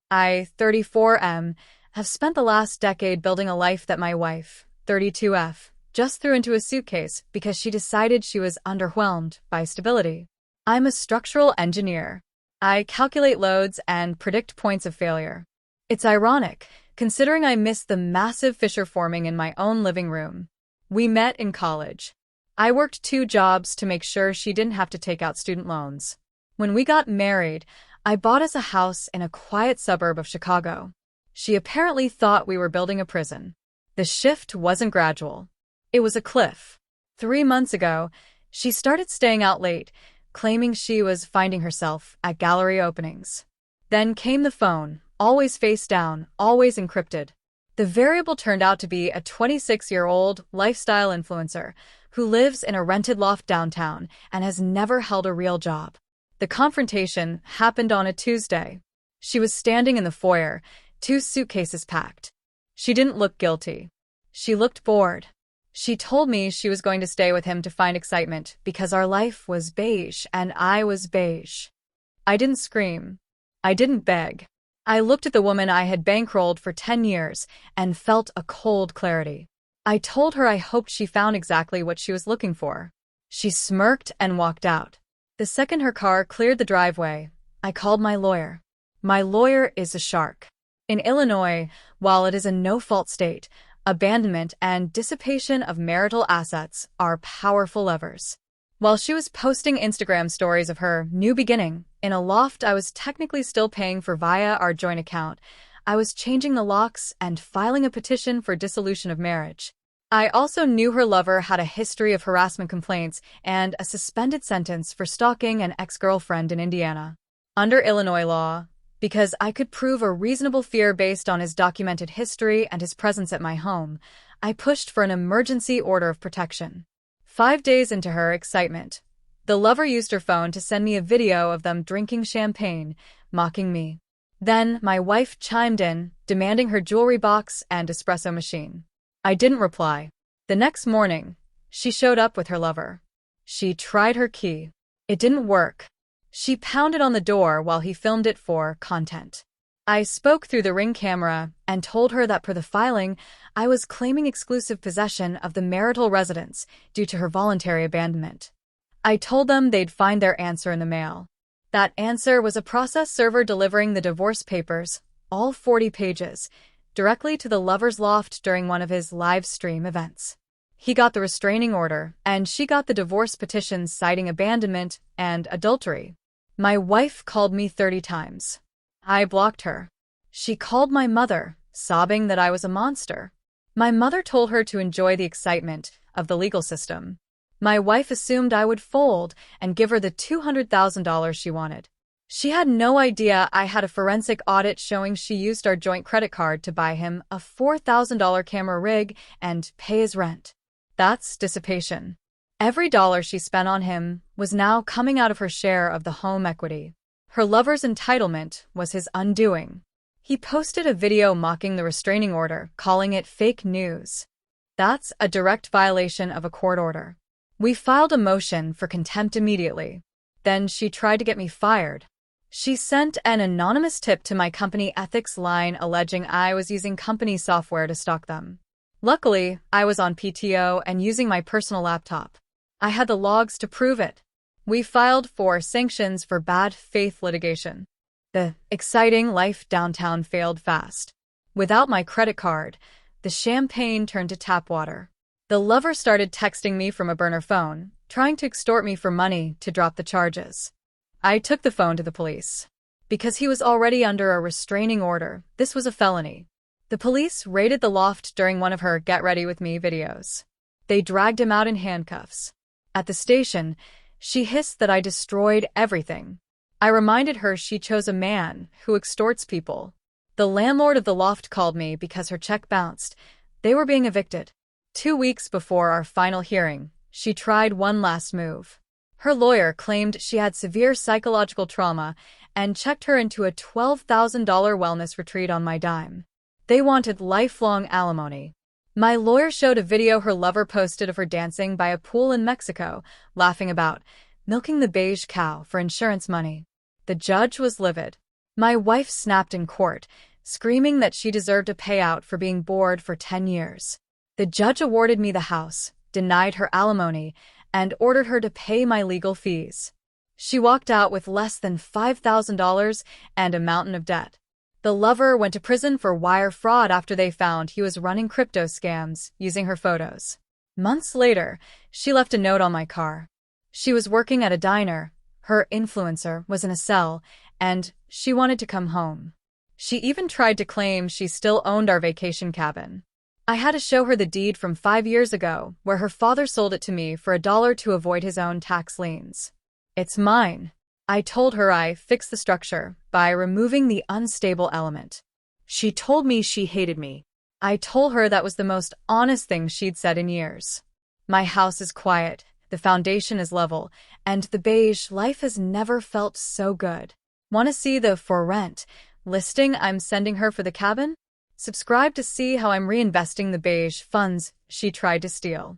I, 34M, have spent the last decade building a life that my wife, 32F, just threw into a suitcase because she decided she was underwhelmed by stability. I'm a structural engineer. I calculate loads and predict points of failure. It's ironic, considering I missed the massive fissure forming in my own living room. We met in college. I worked 2 jobs to make sure she didn't have to take out student loans. When we got married, I bought us a house in a quiet suburb of Chicago. She apparently thought we were building a prison. The shift wasn't gradual. It was a cliff. 3 months ago, she started staying out late, claiming she was finding herself at gallery openings. Then came the phone, always face down, always encrypted. The variable turned out to be a 26-year-old lifestyle influencer who lives in a rented loft downtown and has never held a real job. The confrontation happened on a Tuesday. She was standing in the foyer, 2 suitcases packed. She didn't look guilty. She looked bored. She told me she was going to stay with him to find excitement because our life was beige and I was beige. I didn't scream. I didn't beg. I looked at the woman I had bankrolled for 10 years and felt a cold clarity. I told her I hoped she found exactly what she was looking for. She smirked and walked out. The second her car cleared the driveway, I called my lawyer. My lawyer is a shark. In Illinois, while it is a no-fault state, abandonment and dissipation of marital assets are powerful levers. While she was posting Instagram stories of her new beginning in a loft I was technically still paying for via our joint account, I was changing the locks and filing a petition for dissolution of marriage. I also knew her lover had a history of harassment complaints and a suspended sentence for stalking an ex-girlfriend in Indiana. Under Illinois law, because I could prove a reasonable fear based on his documented history and his presence at my home, I pushed for an emergency order of protection. 5 days into her excitement, the lover used her phone to send me a video of them drinking champagne, mocking me. Then my wife chimed in, demanding her jewelry box and espresso machine. I didn't reply. The next morning, she showed up with her lover. She tried her key. It didn't work. She pounded on the door while he filmed it for content. I spoke through the Ring camera and told her that per the filing, I was claiming exclusive possession of the marital residence due to her voluntary abandonment. I told them they'd find their answer in the mail. That answer was a process server delivering the divorce papers, all 40 pages, directly to the lover's loft during one of his live stream events. He got the restraining order, and she got the divorce petitions citing abandonment and adultery. My wife called me 30 times. I blocked her. She called my mother, sobbing that I was a monster. My mother told her to enjoy the excitement of the legal system. My wife assumed I would fold and give her the $200,000 she wanted. She had no idea I had a forensic audit showing she used our joint credit card to buy him a $4,000 camera rig and pay his rent. That's dissipation. Every dollar she spent on him was now coming out of her share of the home equity. Her lover's entitlement was his undoing. He posted a video mocking the restraining order, calling it fake news. That's a direct violation of a court order. We filed a motion for contempt immediately. Then she tried to get me fired. She sent an anonymous tip to my company ethics line alleging I was using company software to stalk them. Luckily, I was on PTO and using my personal laptop. I had the logs to prove it. We filed for sanctions for bad faith litigation. The exciting life downtown failed fast. Without my credit card, the champagne turned to tap water. The lover started texting me from a burner phone, trying to extort me for money to drop the charges. I took the phone to the police. Because he was already under a restraining order, this was a felony. The police raided the loft during one of her Get Ready With Me videos. They dragged him out in handcuffs. At the station, she hissed that I destroyed everything. I reminded her she chose a man who extorts people. The landlord of the loft called me because her check bounced. They were being evicted. 2 weeks before our final hearing, she tried one last move. Her lawyer claimed she had severe psychological trauma and checked her into a $12,000 wellness retreat on my dime. They wanted lifelong alimony. My lawyer showed a video her lover posted of her dancing by a pool in Mexico, laughing about milking the beige cow for insurance money. The judge was livid. My wife snapped in court, screaming that she deserved a payout for being bored for 10 years. The judge awarded me the house, denied her alimony, and ordered her to pay my legal fees. She walked out with less than $5,000 and a mountain of debt. The lover went to prison for wire fraud after they found he was running crypto scams using her photos. Months later, she left a note on my car. She was working at a diner, her influencer was in a cell, and she wanted to come home. She even tried to claim she still owned our vacation cabin. I had to show her the deed from 5 years ago, where her father sold it to me for $1 to avoid his own tax liens. It's mine. I told her I fixed the structure by removing the unstable element. She told me she hated me. I told her that was the most honest thing she'd said in years. My house is quiet, the foundation is level, and the beige life has never felt so good. Want to see the for rent listing I'm sending her for the cabin? Subscribe to see how I'm reinvesting the beige funds she tried to steal.